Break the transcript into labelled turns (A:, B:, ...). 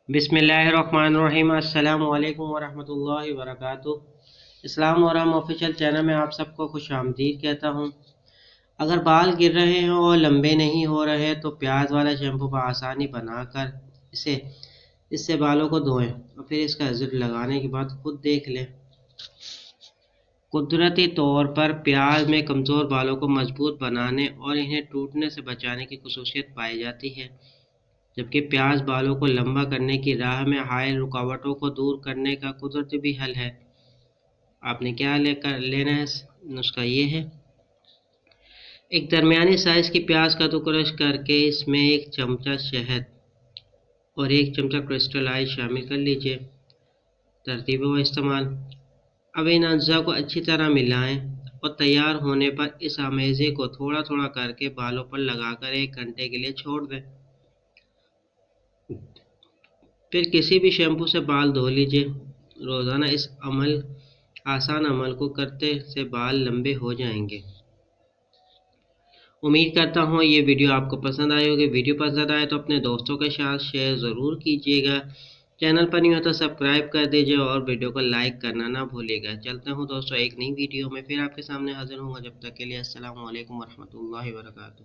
A: بسم اللہ الرحمن الرحیم۔ السلام علیکم ورحمۃ اللہ وبرکاتہ۔ اسلام ورم آفیشیل چینل میں آپ سب کو خوش آمدید کہتا ہوں۔ اگر بال گر رہے ہیں اور لمبے نہیں ہو رہے تو پیاز والا شیمپو بآسانی بنا کر اس سے بالوں کو دھوئیں اور پھر اس کا رزلٹ لگانے کے بعد خود دیکھ لیں۔ قدرتی طور پر پیاز میں کمزور بالوں کو مضبوط بنانے اور انہیں ٹوٹنے سے بچانے کی خصوصیت پائی جاتی ہے، جبکہ پیاز بالوں کو لمبا کرنے کی راہ میں حائل رکاوٹوں کو دور کرنے کا قدرتی بھی حل ہے۔ آپ نے کیا لینا ہے؟ نسخہ یہ ہے: ایک درمیانی سائز کی پیاز کا ٹکڑا کر کے اس میں 1 چمچہ شہد اور 1 چمچہ کرسٹل آئل شامل کر لیجیے۔ ترتیب و استعمال: اب ان اجزاء کو اچھی طرح ملائیں اور تیار ہونے پر اس آمیزے کو تھوڑا تھوڑا کر کے بالوں پر لگا کر 1 گھنٹے کے لیے چھوڑ دیں۔ پھر کسی بھی شیمپو سے بال دھو لیجیے۔ روزانہ اس آسان عمل کو کرتے سے بال لمبے ہو جائیں گے۔ امید کرتا ہوں یہ ویڈیو آپ کو پسند آئی ہوگی۔ ویڈیو پسند آئے تو اپنے دوستوں کے ساتھ شیئر ضرور کیجیے گا۔ چینل پر نہیں ہو تو سبسکرائب کر دیجیے اور ویڈیو کو لائک کرنا نہ بھولیے گا۔ چلتا ہوں دوستوں، ایک نئی ویڈیو میں پھر آپ کے سامنے حاضر ہوں گا۔ جب تک کے لیے السلام علیکم ورحمۃ اللہ وبرکاتہ۔